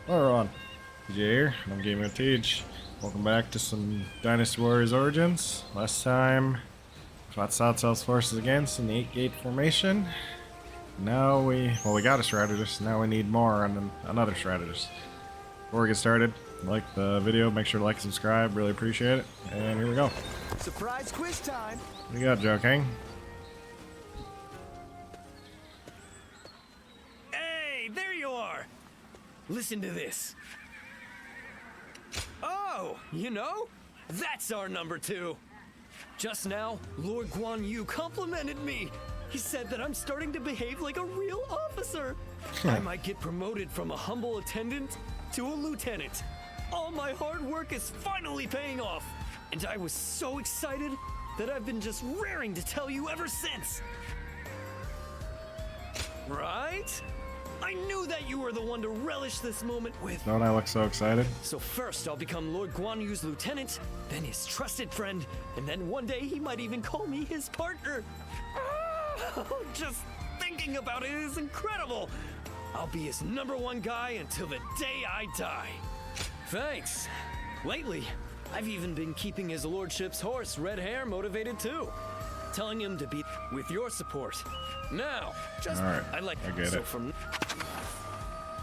Hello everyone, TJ here, and I'm Gaming with Tej. Welcome back to some Dynasty Warriors Origins. Last time, fought South's forces against in the 8-gate formation. Now we got a strategist, now we need more and another strategist. Before we get started, like the video, make sure to like and subscribe, really appreciate it. And here we go. Surprise quiz time! What do you got, Joe King? Hey, there you are! Listen to this. Oh, you know, that's our number 2. Just now, Lord Guan Yu complimented me. He said that I'm starting to behave like a real officer. I might get promoted from a humble attendant to a lieutenant. All my hard work is finally paying off. And I was so excited that I've been just raring to tell you ever since. Right? I knew that you were the one to relish this moment with. Don't I look so excited? So first I'll become Lord Guan Yu's lieutenant, then his trusted friend, and then one day he might even call me his partner. Just thinking about it is incredible. I'll be his #1 guy until the day I die. Thanks. Lately, I've even been keeping his lordship's horse, Red Hair, motivated too. Telling him to be with your support. Now, just All right, I'd like I get so it. from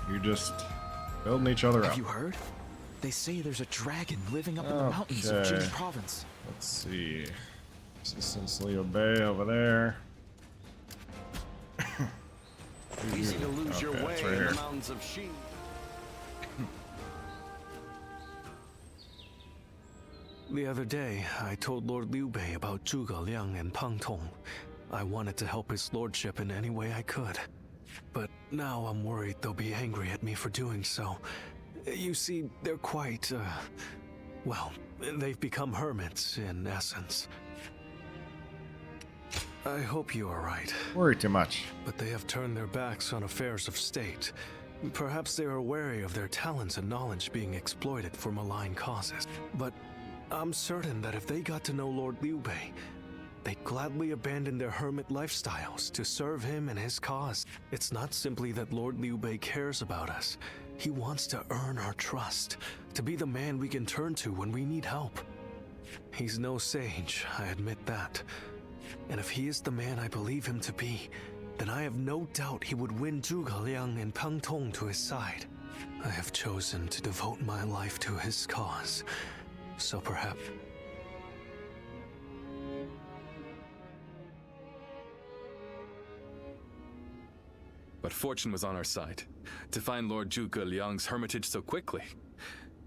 You're just building each other up. Have you heard? They say there's a dragon living up in the mountains of Okay. Jin province. Let's see. Resistance Leo Bay over there. Easy to lose your Okay, way it's right in here. the mountains of Xin. The other day, I told Lord Liu Bei about Zhuge Liang and Pang Tong. I wanted to help his lordship in any way I could. But now I'm worried they'll be angry at me for doing so. You see, they're quite, well, they've become hermits, in essence. I hope you are right, Worry too much. but they have turned their backs on affairs of state. Perhaps they are wary of their talents and knowledge being exploited for malign causes. But I'm certain that if they got to know Lord Liu Bei, they'd gladly abandon their hermit lifestyles to serve him and his cause. It's not simply that Lord Liu Bei cares about us. He wants to earn our trust, to be the man we can turn to when we need help. He's no sage, I admit that. And if he is the man I believe him to be, then I have no doubt he would win Zhuge Liang and Pang Tong to his side. I have chosen to devote my life to his cause, so perhaps... But fortune was on our side. To find Lord Zhuge Liang's hermitage so quickly.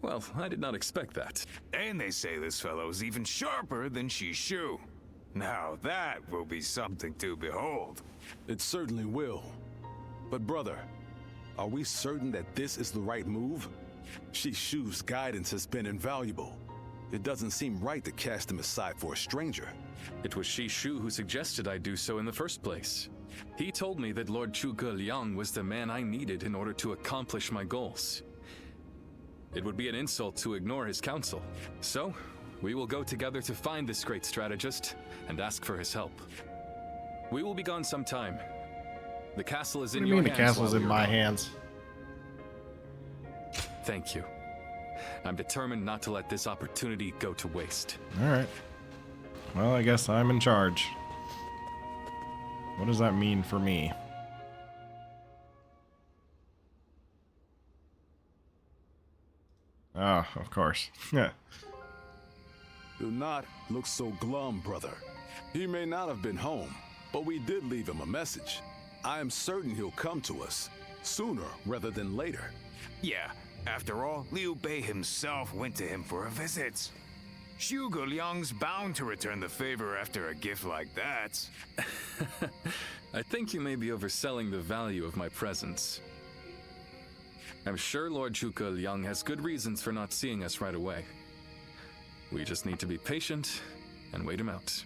Well, I did not expect that. And they say this fellow's even sharper than Shishu. Now that will be something to behold. It certainly will. But brother, are we certain that this is the right move? Shishu's guidance has been invaluable. It doesn't seem right to cast him aside for a stranger. It was Shishu who suggested I do so in the first place. He told me that Lord Zhuge Liang was the man I needed in order to accomplish my goals. It would be an insult to ignore his counsel. So, we will go together to find this great strategist and ask for his help. We will be gone some time. The castle is What in do you your mean the hands castle's while in we are my gone. hands? Thank you. I'm determined not to let this opportunity go to waste. Alright. Well, I guess I'm in charge. What does that mean for me? Ah, of course. Yeah. Do not look so glum, brother. He may not have been home, but we did leave him a message. I am certain he'll come to us, sooner rather than later. Yeah, after all, Liu Bei himself went to him for a visit. Zhuge Liang's bound to return the favor after a gift like that. I think you may be overselling the value of my presence. I'm sure Lord Zhuge Liang has good reasons for not seeing us right away. We just need to be patient and wait him out.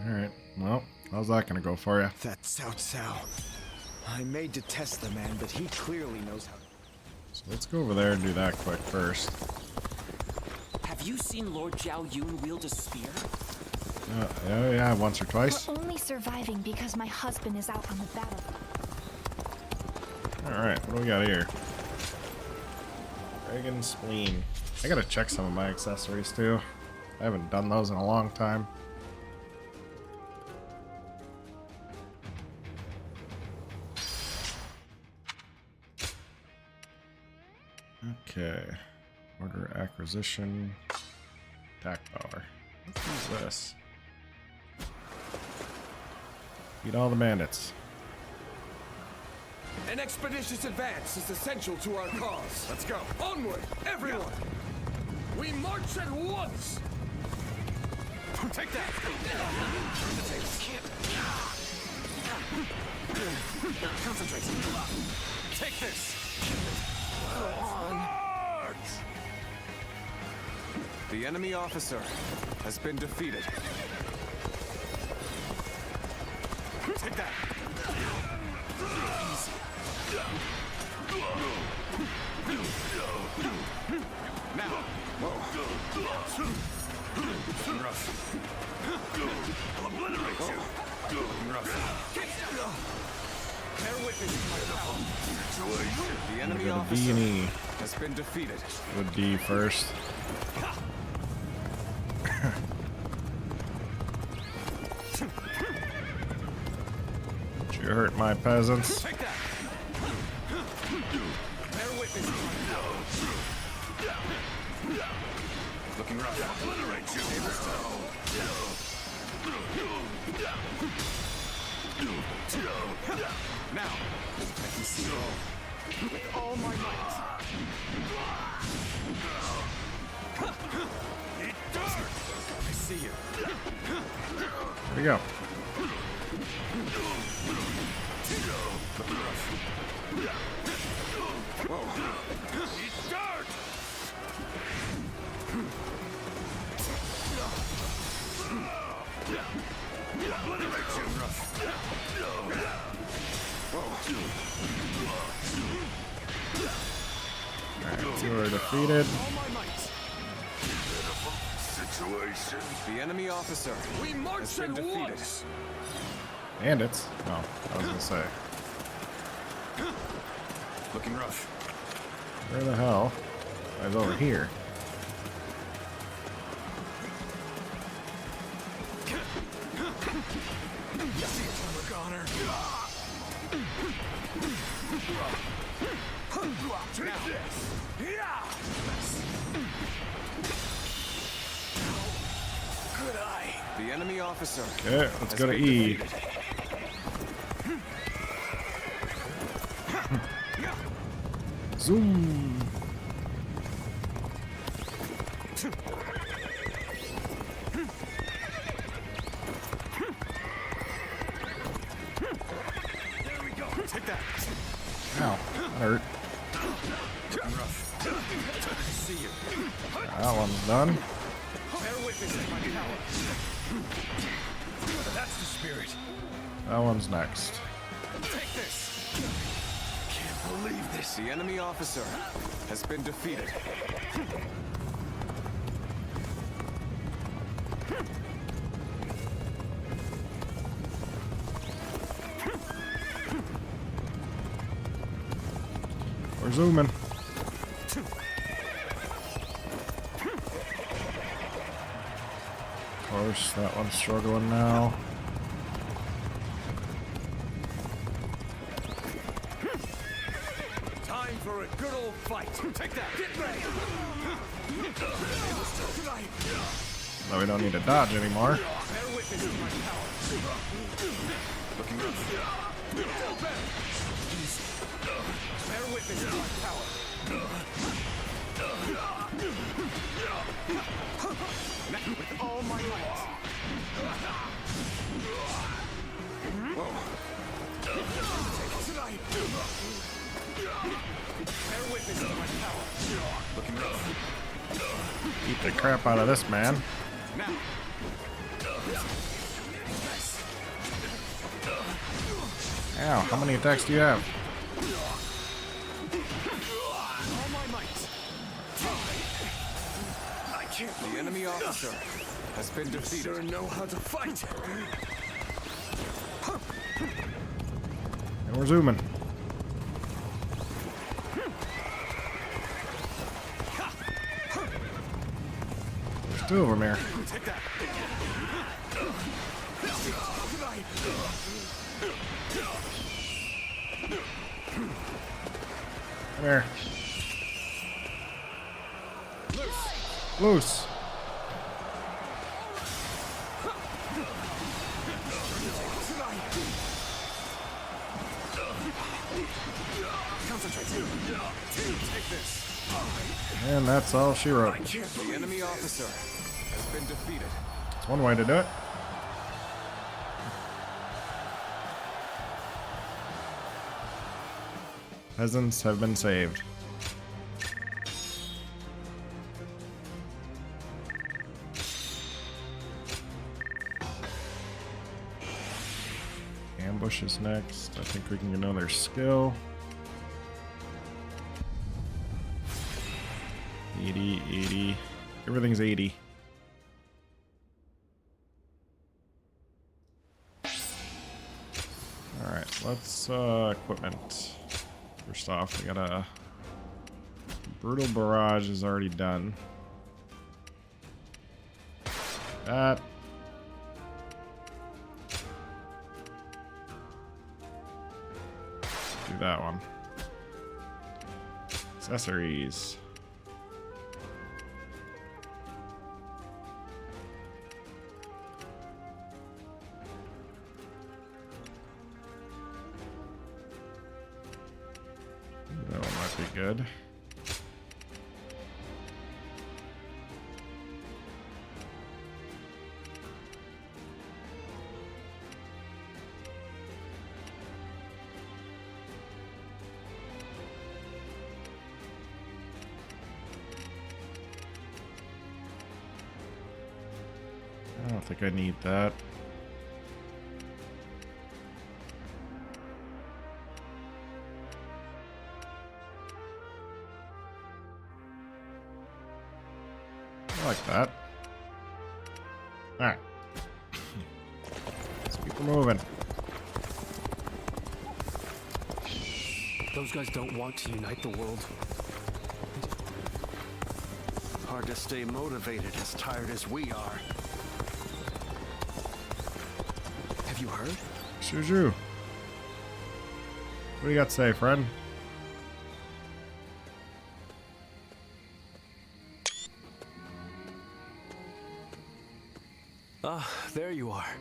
Alright. Well, how's that gonna go for you? That Cao Cao. I may detest the man, but he clearly knows how. So let's go over there and do that quick first. Have you seen Lord Zhao Yun wield a spear? Oh yeah, once or twice. We're only surviving because my husband is out on the battlefield. Alright, what do we got here? Dragon Spleen. I gotta check some of my accessories too. I haven't done those in a long time. Okay. Order acquisition. Attack power. What is this? Beat all the bandits. An expeditious advance is essential to our cause. Let's go. Onward, everyone! We march at once! Take that! Concentrate. Take this! The enemy officer has been defeated. Take that! Now! Whoa! Rough. I'll obliterate you! Rough. Bear witness to my power. The enemy officer has been defeated. With D first. You hurt my peasants. Take that! Bear witness to my power. Looking rough. Obliterate you! Now, I can see all. With all my might. I see you. Here we go. Whoa. Alright, two are defeated. The enemy officer We has march been at defeated. once! Bandits? No, I was gonna say. Looking rough. Where the hell? I was over here. The enemy officer. Okay, let's go to E. Zoom. Take that. Ow, that hurt. See you. That one's done. Bear witness to my power. That's the spirit. That one's next. Take this. Can't believe this. The enemy officer has been defeated. We're zooming. Of course, that one's struggling now. Time for a good old fight! Take that. Get ready! No, we don't need to dodge anymore. Bear witness to my power. Looking rough. Bear witness to my power. With all my might. Whoa. Bear witness to my power. Looking rough. Beat the crap out of this man. Now. Ow, how many attacks do you have? All my might. I can't The enemy officer has been defeated. sure know how to fight! And we're zooming. Two of them here. Take that. Come here. Loose. Take this. And that's all she wrote. The enemy officer has been defeated. That's one way to do it. Peasants have been saved. Ambush is next. I think we can get another skill. 80, 80. Everything's 80. Alright, let's equipment. First off, we got a brutal barrage is already done. That. Do that one. Accessories. That one might be good. I don't think I need that. I like that. Alright. Let's keep her moving. Those guys don't want to unite the world. Hard to stay motivated as tired as we are. Have you heard? Shuju. What do you got to say, friend? Ah, there you are.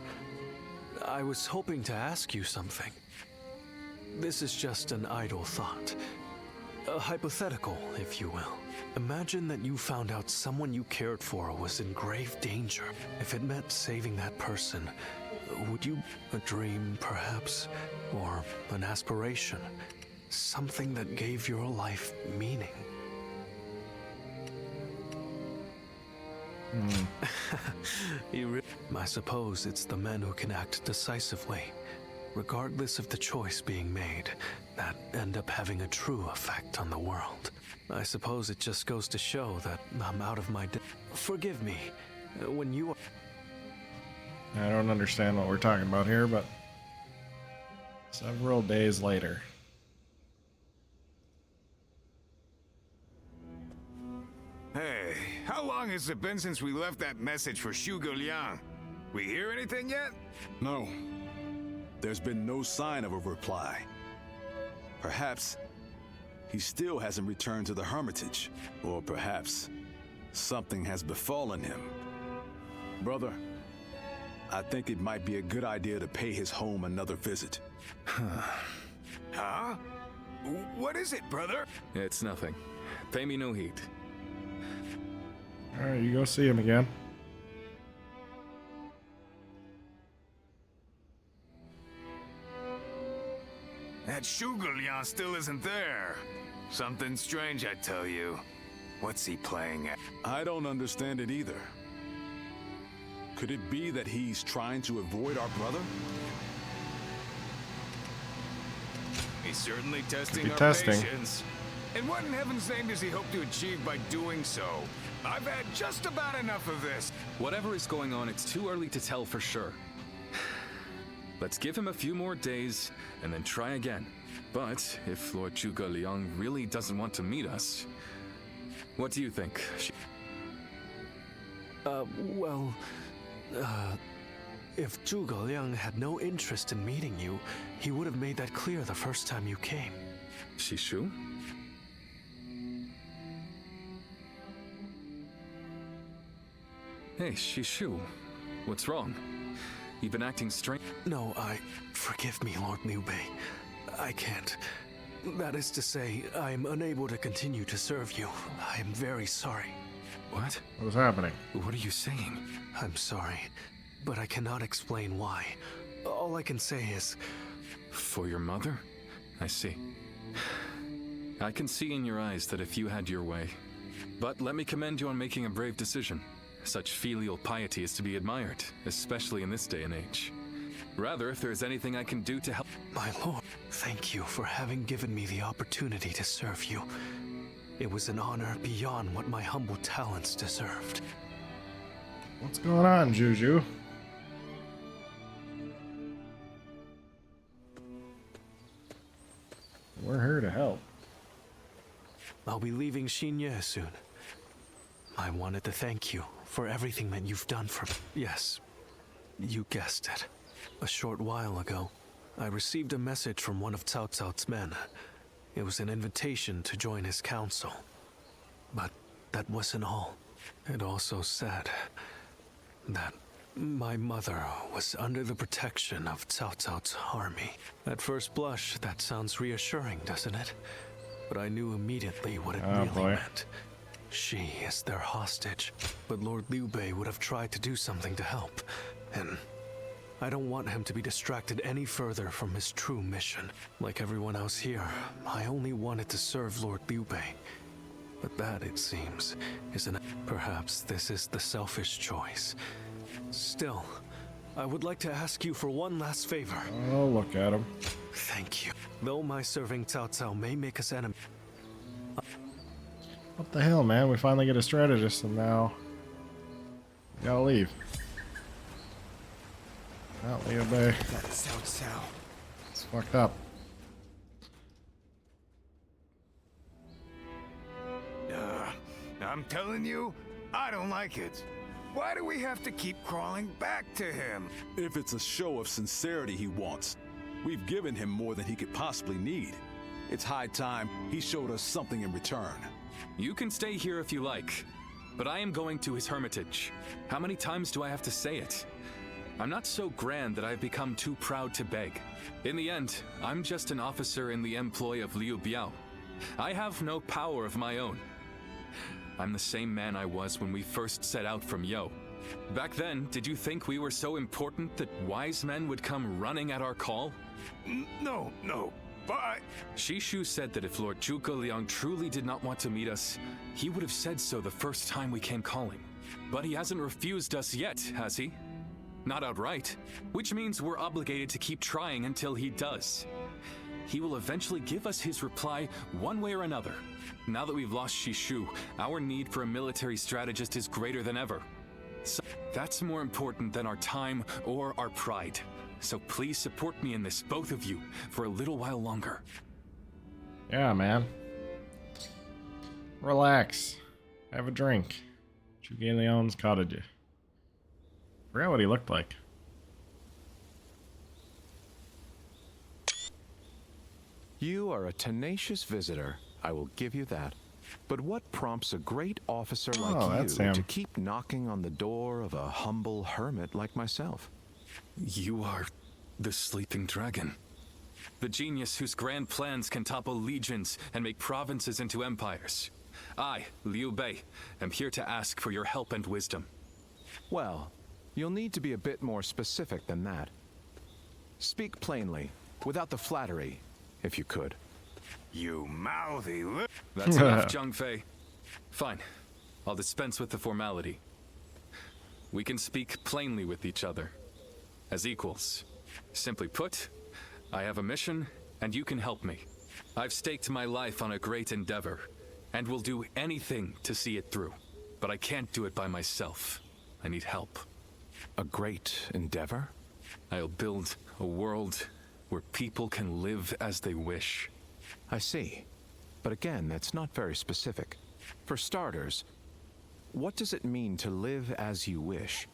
I was hoping to ask you something. This is just an idle thought. A hypothetical, if you will. Imagine that you found out someone you cared for was in grave danger. If it meant saving that person, would you... a dream, perhaps? Or an aspiration? Something that gave your life meaning? I suppose it's the men who can act decisively, regardless of the choice being made, that end up having a true effect on the world. I suppose it just goes to show that I'm out of my forgive me, when you are... I don't understand what we're talking about here, but several days later. Hey, how long has it been since we left that message for Zhuge Liang? We hear anything yet? No. There's been no sign of a reply. Perhaps he still hasn't returned to the Hermitage. Or perhaps something has befallen him. Brother, I think it might be a good idea to pay his home another visit. Huh? What is it, brother? It's nothing. Pay me no heed. Alright, you go see him again. That Zhuge Liang still isn't there. Something strange, I tell you. What's he playing at? I don't understand it either. Could it be that he's trying to avoid our brother? He's certainly testing our testing. patience. And what in heaven's name does he hope to achieve by doing so? I've had just about enough of this. Whatever is going on, it's too early to tell for sure. Let's give him a few more days and then try again. But if Lord Zhuge Liang really doesn't want to meet us, what do you think? Well, if Zhuge Liang had no interest in meeting you, he would have made that clear the first time you came. Shishu? Hey, Shishu. What's wrong? You've been acting strange. No, forgive me, Lord Liu Bei. I can't. That is to say, I am unable to continue to serve you. I am very sorry. What? What was happening? What are you saying? I'm sorry, but I cannot explain why. All I can say is... For your mother? I see. I can see in your eyes that if you had your way. But let me commend you on making a brave decision. Such filial piety is to be admired, especially in this day and age. Rather, if there is anything I can do to help... My lord, thank you for having given me the opportunity to serve you. It was an honor beyond what my humble talents deserved. What's going on, Juju? We're here to help. I'll be leaving Xinye soon. I wanted to thank you for everything that you've done for me. Yes, you guessed it. A short while ago, I received a message from one of Cao Cao's men. It was an invitation to join his council. But that wasn't all. It also said that my mother was under the protection of Cao Cao's army. At first blush, that sounds reassuring, doesn't it? But I knew immediately what it really meant. She is their hostage. But Lord Liu Bei would have tried to do something to help. And I don't want him to be distracted any further from his true mission. Like everyone else here, I only wanted to serve Lord Liu Bei. But that, it seems, is an... Perhaps this is the selfish choice. Still, I would like to ask you for one last favor. Oh, look at him. Thank you. Though my serving Cao Cao may make us enemies... What the hell, man? We finally get a strategist and now... we gotta leave. Not Liu Bei. That's Cao Cao. It's fucked up. I'm telling you, I don't like it. Why do we have to keep crawling back to him? If it's a show of sincerity he wants, we've given him more than he could possibly need. It's high time he showed us something in return. You can stay here if you like, but I am going to his hermitage. How many times do I have to say it? I'm not so grand that I've become too proud to beg. In the end, I'm just an officer in the employ of Liu Biao. I have no power of my own. I'm the same man I was when we first set out from Yo. Back then, did you think we were so important that wise men would come running at our call? No, but... Shishu said that if Lord Zhuge Liang truly did not want to meet us, he would have said so the first time we came calling. But he hasn't refused us yet, has he? Not outright, which means we're obligated to keep trying until he does. He will eventually give us his reply one way or another. Now that we've lost Shishu, our need for a military strategist is greater than ever. So that's more important than our time or our pride. So please support me in this, both of you, for a little while longer. Yeah, man. Relax. Have a drink. Zhuge Liang's cottage. Forgot what he looked like. You are a tenacious visitor. I will give you that. But what prompts a great officer like you to keep knocking on the door of a humble hermit like myself? You are the sleeping dragon. The genius whose grand plans can topple legions and make provinces into empires. I, Liu Bei, am here to ask for your help and wisdom. Well, you'll need to be a bit more specific than that. Speak plainly, without the flattery, if you could. You mouthy lip. That's enough, Zhang Fei. Fine. I'll dispense with the formality. We can speak plainly with each other. As equals. Simply put, I have a mission, and you can help me. I've staked my life on a great endeavor, and will do anything to see it through. But I can't do it by myself. I need help. A great endeavor? I'll build a world where people can live as they wish. I see. But again, that's not very specific. For starters, What does it mean to live as you wish?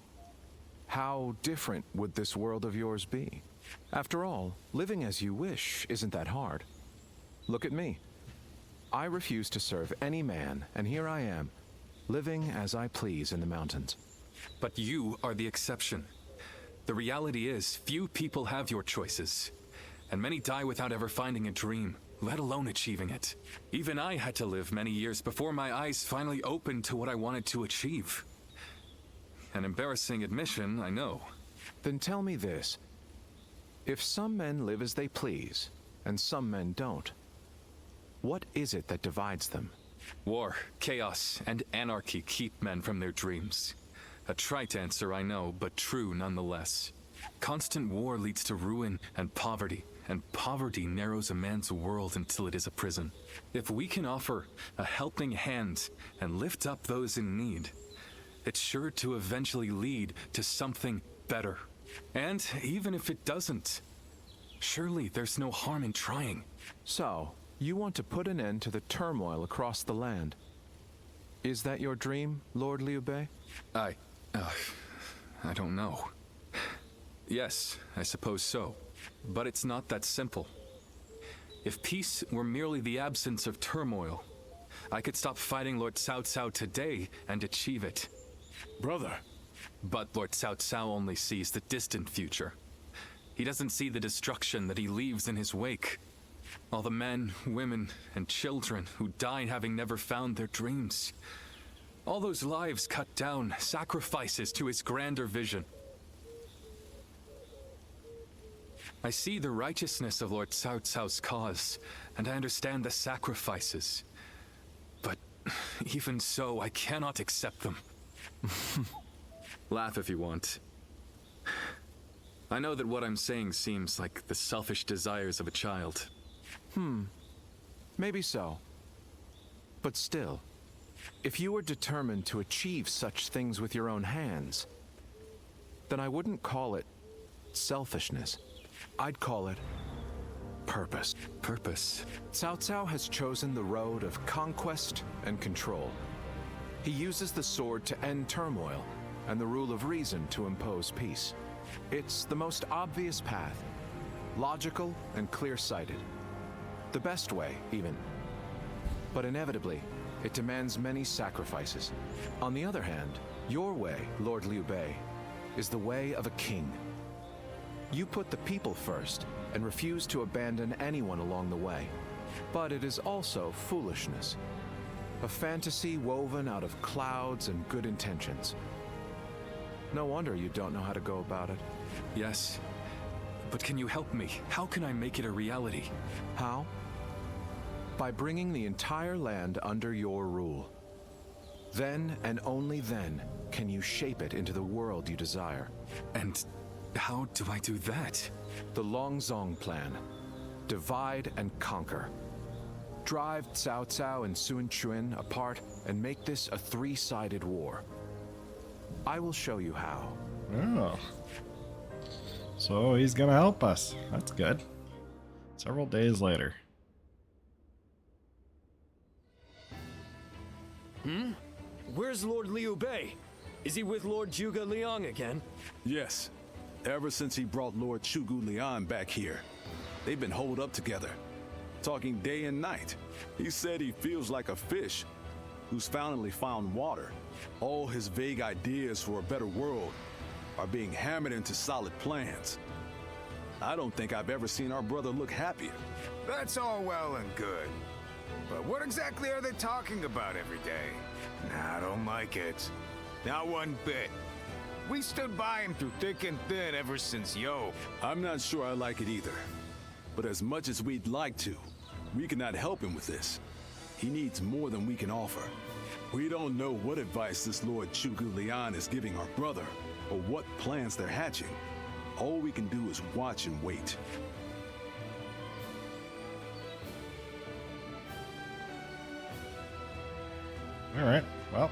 How different would this world of yours be? After all, living as you wish isn't that hard. Look at me. I refuse to serve any man, and here I am, living as I please in the mountains. But you are the exception. The reality is, few people have your choices, and many die without ever finding a dream, let alone achieving it. Even I had to live many years before my eyes finally opened to what I wanted to achieve. An embarrassing admission, I know. Then tell me this. If some men live as they please, and some men don't, what is it that divides them? War, chaos, and anarchy keep men from their dreams. A trite answer, I know, but true nonetheless. Constant war leads to ruin and poverty narrows a man's world until it is a prison. If we can offer a helping hand and lift up those in need, it's sure to eventually lead to something better. And even if it doesn't, surely there's no harm in trying. So, you want to put an end to the turmoil across the land. Is that your dream, Lord Liu Bei? I don't know. Yes, I suppose so. But it's not that simple. If peace were merely the absence of turmoil, I could stop fighting Lord Cao Cao today and achieve it. Brother. But Lord Cao Cao only sees the distant future. He doesn't see the destruction that he leaves in his wake. All the men, women, and children who died having never found their dreams. All those lives cut down, sacrifices to his grander vision. I see the righteousness of Lord Cao Cao's cause, and I understand the sacrifices. But even so, I cannot accept them. Laugh if you want. I know that what I'm saying seems like the selfish desires of a child. Maybe so. But still, if you were determined to achieve such things with your own hands, then I wouldn't call it selfishness. I'd call it purpose. Purpose? Cao Cao has chosen the road of conquest and control. He uses the sword to end turmoil and the rule of reason to impose peace. It's the most obvious path, logical and clear-sighted. The best way, even. But inevitably, it demands many sacrifices. On the other hand, your way, Lord Liu Bei, is the way of a king. You put the people first and refuse to abandon anyone along the way. But it is also foolishness. A fantasy woven out of clouds and good intentions. No wonder you don't know how to go about it. Yes, but can you help me? How can I make it a reality? How? By bringing the entire land under your rule. Then and only then can you shape it into the world you desire. And how do I do that? The Longzong plan. Divide and conquer. Drive Cao Cao and Sun Quan apart and make this a three-sided war. I will show you how. Oh. So he's gonna help us. That's good. Several days later. Where's Lord Liu Bei? Is he with Lord Zhuge Liang again? Yes. Ever since he brought Lord Zhuge Liang back here. They've been holed up together, talking day and night. He said he feels like a fish who's finally found water. All his vague ideas for a better world are being hammered into solid plans. I don't think I've ever seen our brother look happier. That's all well and good. But what exactly are they talking about every day? Nah, I don't like it. Not one bit. We stood by him through thick and thin ever since Yo. I'm not sure I like it either. But as much as we'd like to, we cannot help him with this. He needs more than we can offer. We don't know what advice this Lord Zhuge Liang is giving our brother, or what plans they're hatching. All we can do is watch and wait. Alright, well.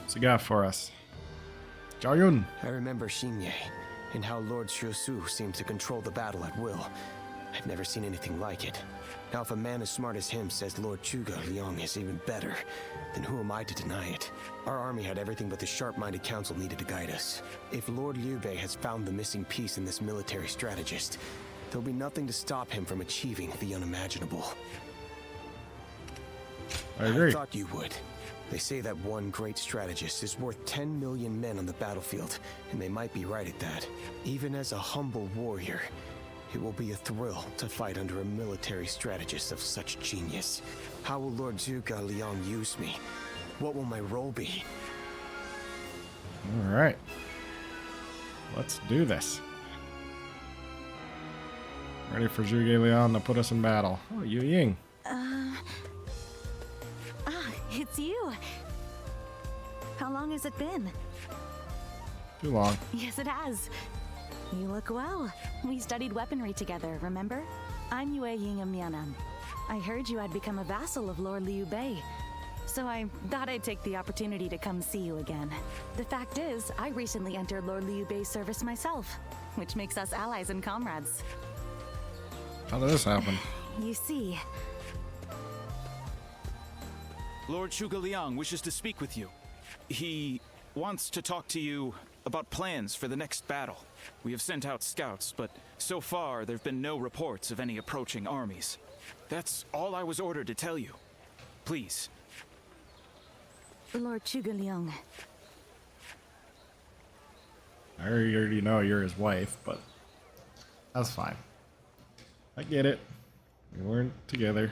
What's he got for us? Zhao Yun. I remember Xinye, and how Lord Shusu seemed to control the battle at will. I've never seen anything like it. Now, if a man as smart as him says Lord Zhuge Liang is even better, then who am I to deny it? Our army had everything but the sharp-minded council needed to guide us. If Lord Liu Bei has found the missing piece in this military strategist, there'll be nothing to stop him from achieving the unimaginable. I agree. I thought you would. They say that one great strategist is worth 10 million men on the battlefield, and they might be right at that. Even as a humble warrior, it will be a thrill to fight under a military strategist of such genius. How will Lord Zhuge Liang use me? What will my role be? All right. Let's do this. Ready for Zhuge Liang to put us in battle. Oh, Yu Ying. It's you. How long has it been? Too long. Yes, it has. You look well. We studied weaponry together, remember? I'm Yue Ying of Mianan. I heard you had become a vassal of Lord Liu Bei, so I thought I'd take the opportunity to come see you again. The fact is, I recently entered Lord Liu Bei's service myself, which makes us allies and comrades. How did this happen? You see... Lord Zhuge Liang wishes to speak with you. He wants to talk to you about plans for the next battle. We have sent out scouts, but so far there have been no reports of any approaching armies. That's all I was ordered to tell you. Please. Lord Zhuge Liang. I already know you're his wife, but that's fine. I get it. We weren't together.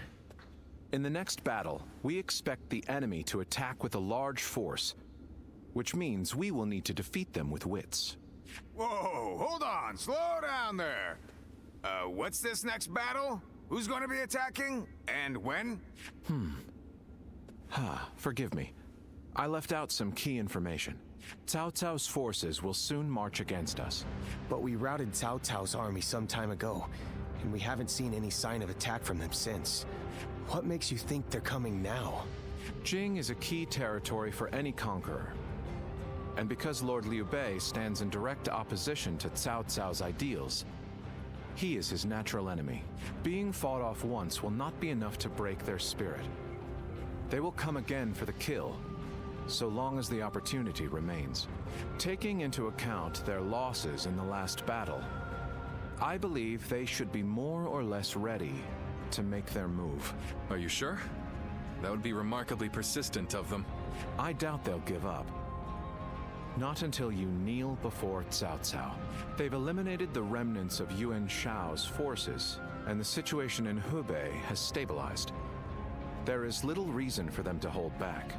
In the next battle, we expect the enemy to attack with a large force, which means we will need to defeat them with wits. Whoa, hold on, slow down there. What's this next battle? Who's going to be attacking? And when? Forgive me. I left out some key information. Cao Cao's forces will soon march against us. But we routed Cao Cao's army some time ago, and we haven't seen any sign of attack from them since. What makes you think they're coming now? Jing is a key territory for any conqueror. And because Lord Liu Bei stands in direct opposition to Cao Cao's ideals, he is his natural enemy. Being fought off once will not be enough to break their spirit. They will come again for the kill, so long as the opportunity remains. Taking into account their losses in the last battle, I believe they should be more or less ready to make their move. Are you sure? That would be remarkably persistent of them. I doubt they'll give up. Not until you kneel before Cao Cao. They've eliminated the remnants of Yuan Shao's forces, and the situation in Hubei has stabilized. There is little reason for them to hold back.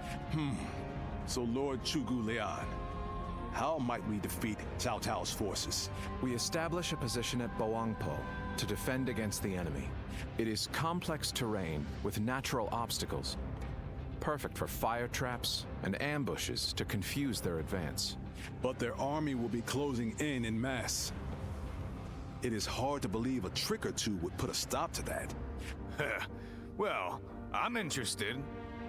So Lord Zhuge Liang, how might we defeat Cao Cao's forces? We establish a position at BOWANGPO to defend against the enemy. It is complex terrain with natural obstacles, perfect for fire traps and ambushes to confuse their advance. But their army will be closing in mass. It is hard to believe a trick or two would put a stop to that. Well, I'm interested.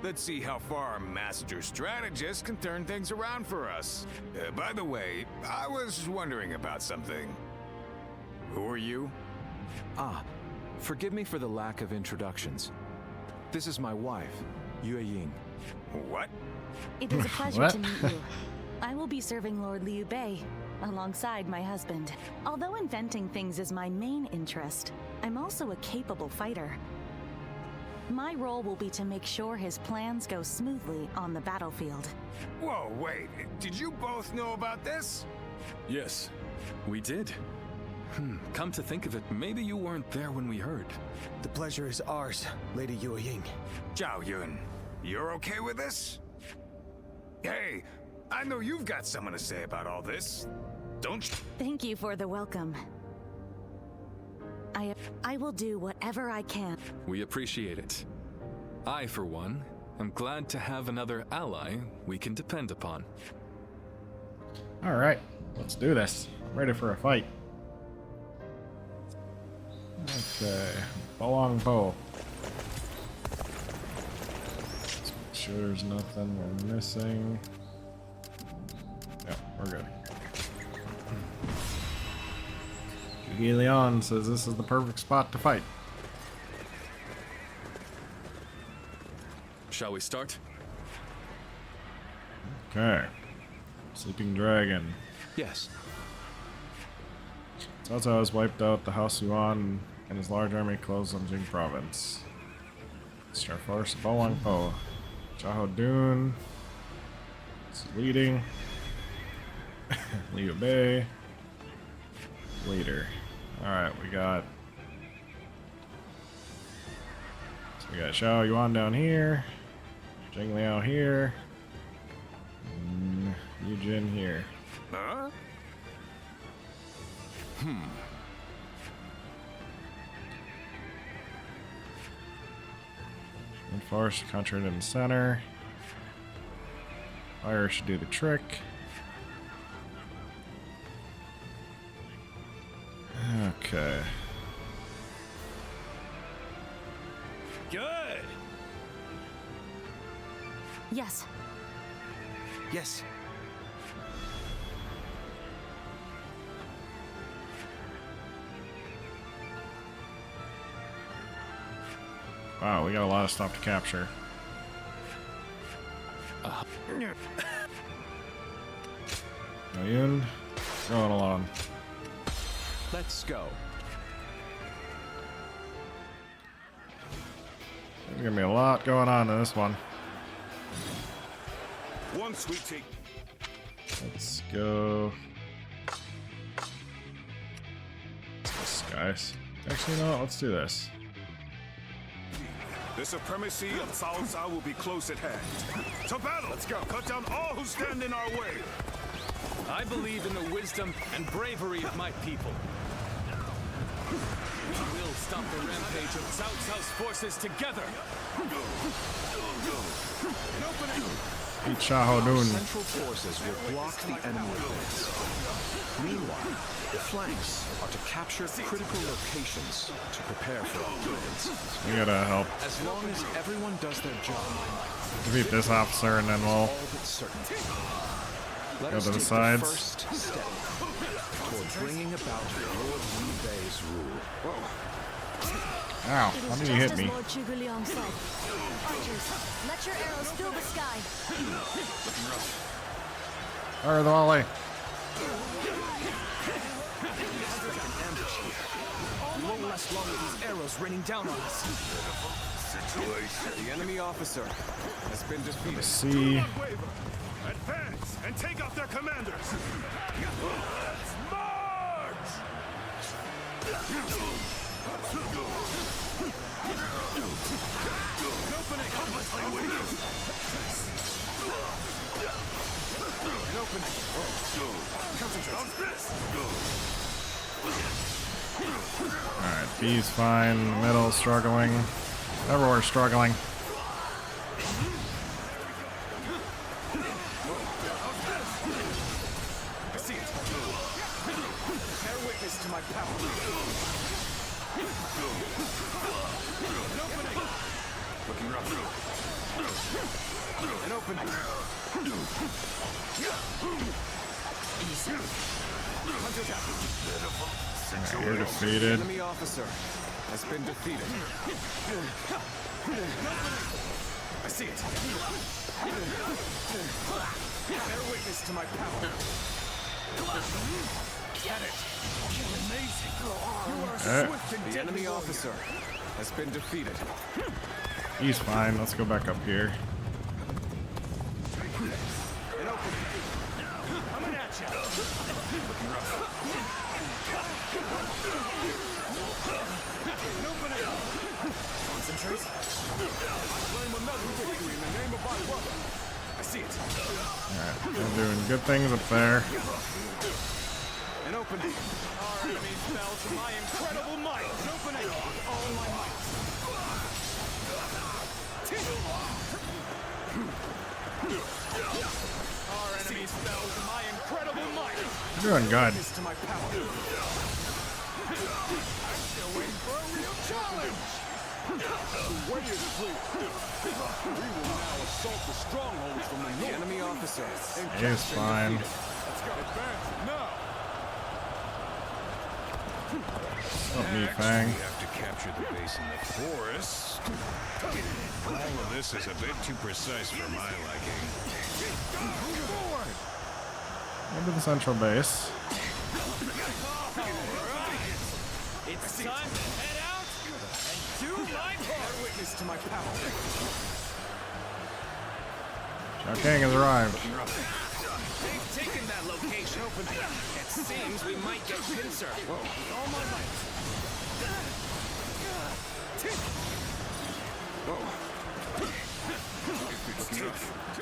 Let's see how far our master strategist can turn things around for us. By the way, I was wondering about something. Who are you? Forgive me for the lack of introductions. This is my wife, Yue Ying. What? It is a pleasure to meet you. I will be serving Lord Liu Bei, alongside my husband. Although inventing things is my main interest, I'm also a capable fighter. My role will be to make sure his plans go smoothly on the battlefield. Whoa, wait. Did you both know about this? Yes, we did. Come to think of it, maybe you weren't there when we heard. The pleasure is ours, Lady Yue Ying. Zhao Yun, you're okay with this? Hey, I know you've got something to say about all this, don't you? Thank you for the welcome. I will do whatever I can. We appreciate it. I, for one, am glad to have another ally we can depend upon. All right, let's do this. I'm ready for a fight. Okay, BOWANGPO. Let's make sure there's nothing we're missing. Yeah, we're good. Zhuge Liang says this is the perfect spot to fight. Shall we start? Okay. Sleeping Dragon. Yes. Cao Cao has wiped out the House Yuan and his large army closed on Jing province. Star Force BOWANGPO. Xiahou Dun is leading. Liu Bei. Leader. Alright, we got Xiahou Yuan down here. Zheng Liao here. And Yu Jin here. Huh? And Force conjured in the center. Fire should do the trick. Okay. Good. Yes. Yes. Wow, we got a lot of stuff to capture. Yun, going along. Let's go. There's gonna be a lot going on in this one. One sweetie. Let's go. This guys. Actually, no. Let's do this. The supremacy of Cao Cao will be close at hand. To battle! Let's go! Cut down all who stand in our way! I believe in the wisdom and bravery of my people. We will stop the rampage of Cao Cao's forces together. Beat Xiahou Dun. Central forces will block the enemy advance. Meanwhile, the flanks are to capture critical locations to prepare for upgrades. We gotta help. As long as everyone does their job, Defeat this officer and then we'll let go to the us take sides. the first step toward bringing about Lord Liu Bei's rule. Ow, how did you hit me? Lord Zhuge Liang said. Archers, let your arrows fill the sky. Fire the volley. We won't last long with these arrows raining down on us. The enemy officer has been defeated. Let's see. Advance and take out their commanders! Let's march! Alright, B's fine. Middle struggling. Everywhere struggling. I see it. Bear witness to my power. Looking rough. An opening. Easy. Hunter down. Alright, you're defeated. Enemy officer has been defeated. I see it. Bear witness to my power. Get it. Amazing. You are swift and the enemy officer has been defeated. He's fine. Let's go back up here. Coming at you. Looking rough. Concentrate. I claim another victory in the name of my brother. I see it. Alright, they're doing good things up there. An opening. Our enemies fell to my incredible might. An opening. All my might. Our enemies fell to my incredible might. You're doing good. To my power. I'm still waiting for a real challenge. The way is clear. We will now assault the strongholds from the north. The enemy officer. He's fine. Let's go. Advance now. Oh, me, Fang. We have to capture the base in the forest. All of this is a bit too precise for my liking. Into the central base. It's time to head out and do my part. Witness to my power. Shao Kahn has arrived. They've taken that location. It seems we might get pincer. With all my might.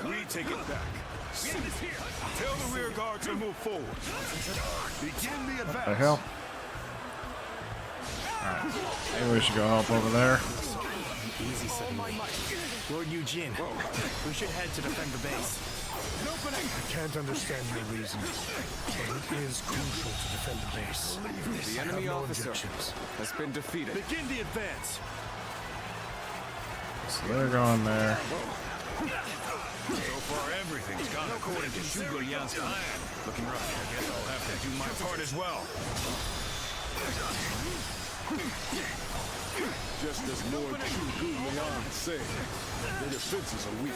We take it back. Tell the rear guard to move forward. Begin the What the advance. hell? Alright. Maybe we should go help over there. Easy suddenly. Lord Eugene, we should head to defend the base. I can't understand your reason, but it is crucial to defend the base. The enemy officer has been defeated. Begin the advance. So they're going there. So far, everything's gone according to Zhuge Liang's plan. Looking rough. I guess I'll have to do my part as well. Just as Lord Zhuge Liang said, the defenses are weak.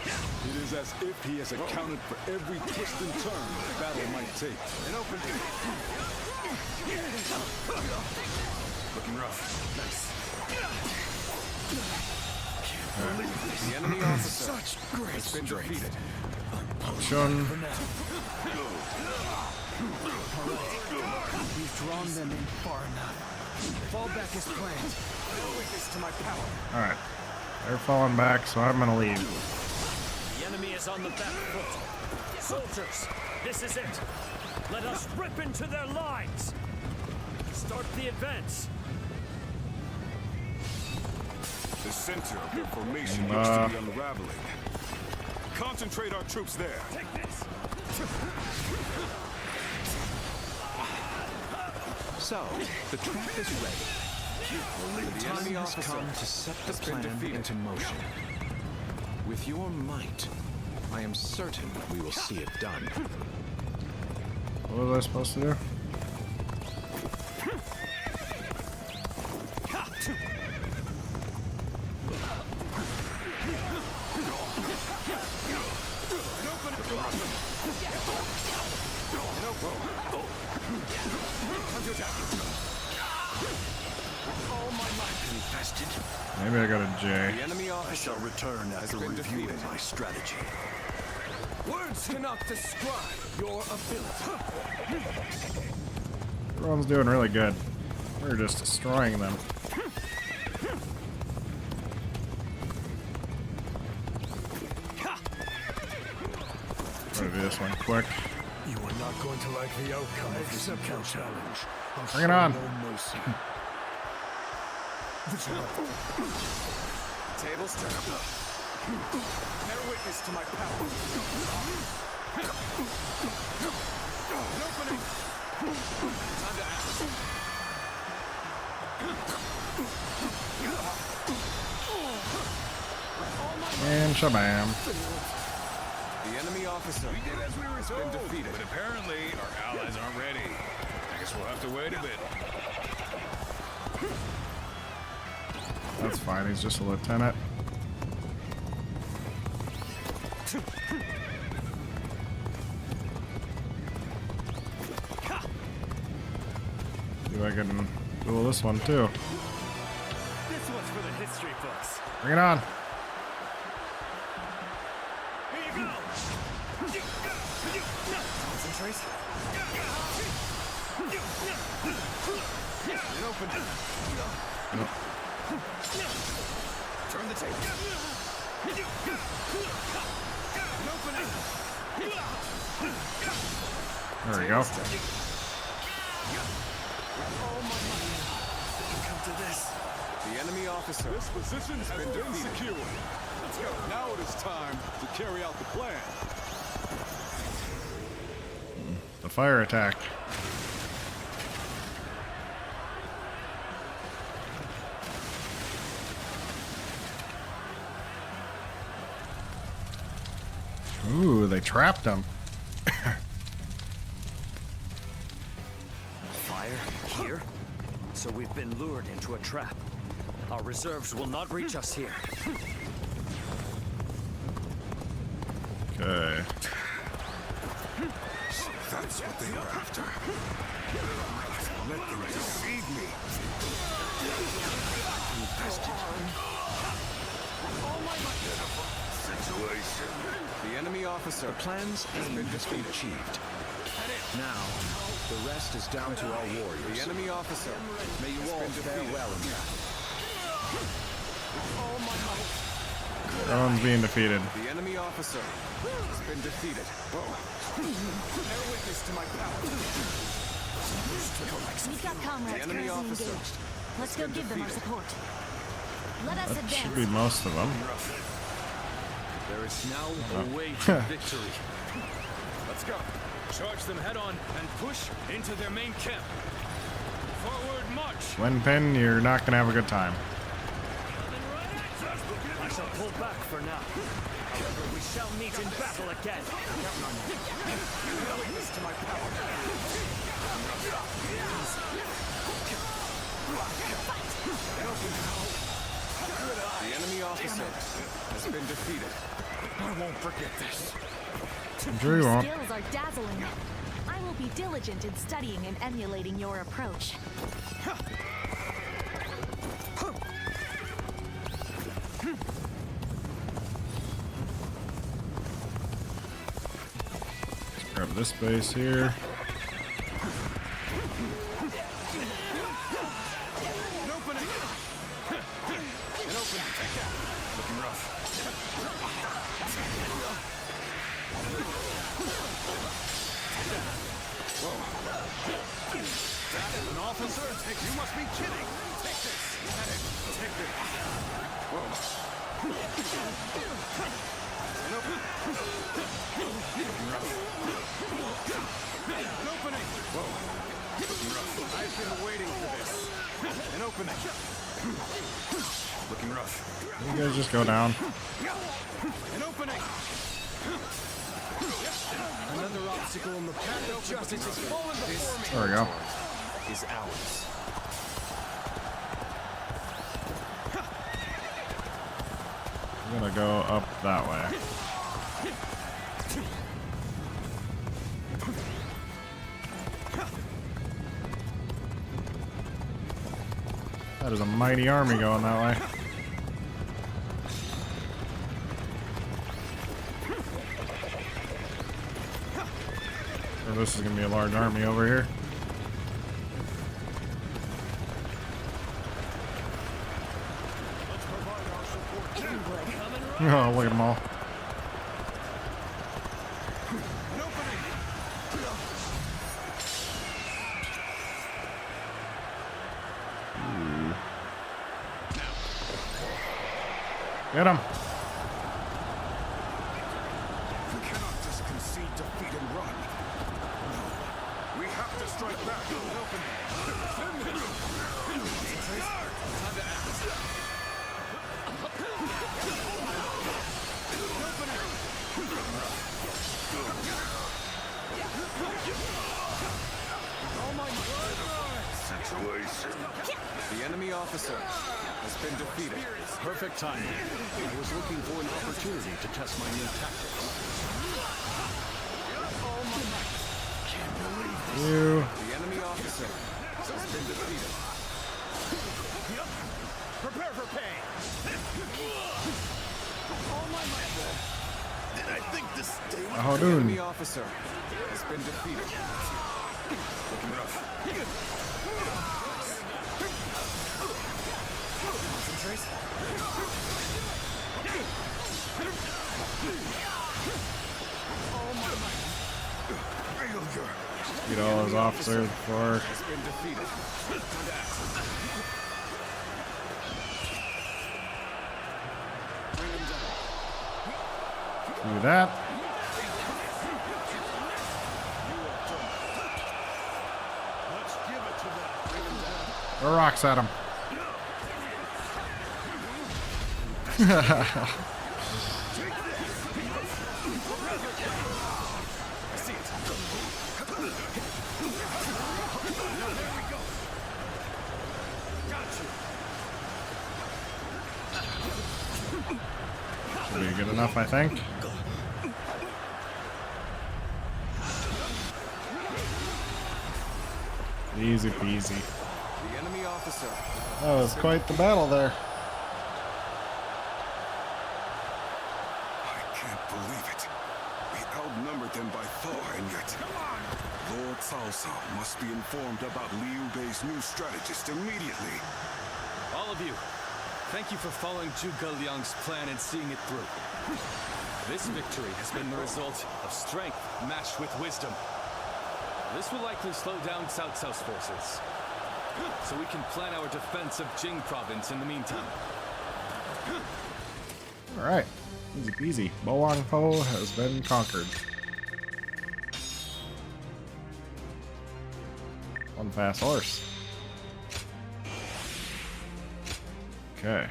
It is as if he has accounted for every twist and turn the battle might take. An open. Looking rough. Nice. The enemy officer has been defeated. Shun. We've drawn them in far enough. Fall back as planned. No witness to my power. Alright. They're falling back, so I'm gonna leave. The enemy is on the back foot. Soldiers, this is it. Let us rip into their lines. Start the advance. The center of their formation looks to be unraveling. Concentrate our troops there. Take this. So, the trap is ready. The time has come to set the plan into motion. With your might, I am certain we will see it done. What was I supposed to do? Maybe I got a J. The enemy officer shall return after reviewing my strategy. Words cannot describe your ability. Everyone's doing really good. We're just destroying them. Try to do this one quick. You are not going to like the outcome of this challenge. Bring it on. No mercy. Tables turn. Bear witness to my power. An opening. Time to act. And shabam. The enemy officer has been defeated. But apparently, our allies aren't ready. I guess we'll have to wait a bit. That's fine, he's just a lieutenant. See if I can duel this one too. This one's for the history books. Bring it on. Here you go. Concentrate. An opening. Turn the table. An opening. There we go. Come to this. The enemy officer. This position has been secured. Let's go. Now it is time to carry out the plan. The fire attack. Ooh, they trapped him. Fire here. so we've been lured into a trap. Our reserves will not reach us here. Okay. So that's what they were after. Let them deceive me. Situation. The enemy officer. The plan's aim has been achieved. Now, the rest is down to our warriors. The enemy officer. May you all fare well in battle. Everyone's being defeated. The enemy officer has been defeated. Bear witness to my power. We've got comrades The enemy currently officer. engaged. Let's go give them our support. Let us That should advance. be most of them. There is now a way to victory. Let's go. Charge them head on and push into their main camp. Forward march. When Pen, you're not gonna have a good time. I shall pull back for now. However, we shall meet in battle again. Witness to my power. The enemy officer has been defeated. I won't forget this. I'm sure you won't. Skills are dazzling. I will be diligent in studying and emulating your approach. Grab this base here. An officer? You must be kidding. Take this. Take this. Whoa. An opening. Whoa. I've been waiting for this. An opening. Looking rough. You guys just go down. An opening. Another obstacle in the path of justice has fallen before me. There we go. Is ours. I'm gonna go up that way. That is a mighty army going that way. Or this is gonna be a large army over here. Oh, look at them all. Get him. We cannot just concede defeat and run. No. We have to strike back. The enemy officer has been defeated. Perfect timing. I was looking for an opportunity to test my new tactics. You. The enemy officer has been defeated. Prepare for pain. Did I think this day Oh, The dude. enemy officer has been defeated. Looking rough. Get all those officers before. Has been defeated. Do that. Throw rocks at him. Will be good enough, I think. Easy peasy. The enemy officer. That was quite the battle there. I can't believe it. We outnumbered them by far, and yet... Come on! Lord Cao Cao must be informed about Liu Bei's new strategist immediately. All of you, thank you for following Zhuge Liang's plan and seeing it through. This victory has been the result of strength matched with wisdom. This will likely slow down Cao Cao's forces, so we can plan our defense of Jing province in the meantime. Alright, easy peasy. BOWANGPO has been conquered. One fast horse. Okay.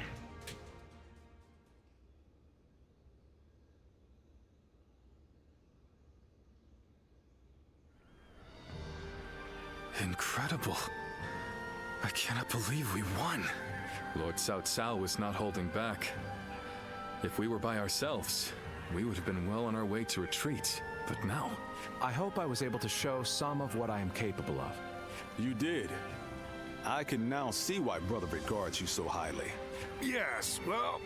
Incredible. I cannot believe we won. Lord Cao Cao was not holding back. If we were by ourselves, we would have been well on our way to retreat. But now... I hope I was able to show some of what I am capable of. You did. I can now see why Brother regards you so highly. Yes, well,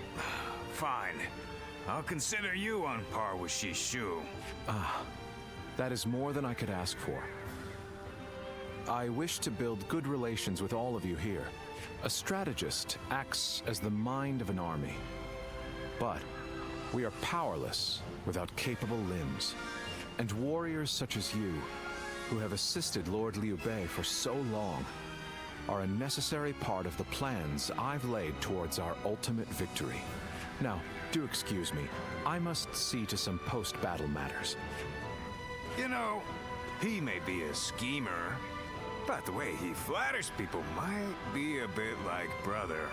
fine. I'll consider you on par with Shishu. That is more than I could ask for. I wish to build good relations with all of you here. A strategist acts as the mind of an army. But we are powerless without capable limbs. And warriors such as you, who have assisted Lord Liu Bei for so long, are a necessary part of the plans I've laid towards our ultimate victory. Now, do excuse me. I must see to some post-battle matters. You know, he may be a schemer, but the way he flatters people might be a bit like brother.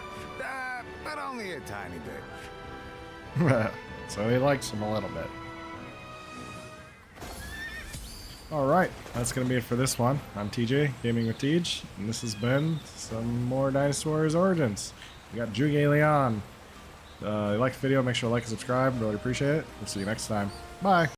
But only a tiny bit. So he likes him a little bit. Alright, that's going to be it for this one. I'm TJ, Gaming with Tej, and this has been some more Dynasty Warriors Origins. We got Zhuge Liang. If you like the video, make sure to like and subscribe. Really appreciate it. We'll see you next time. Bye!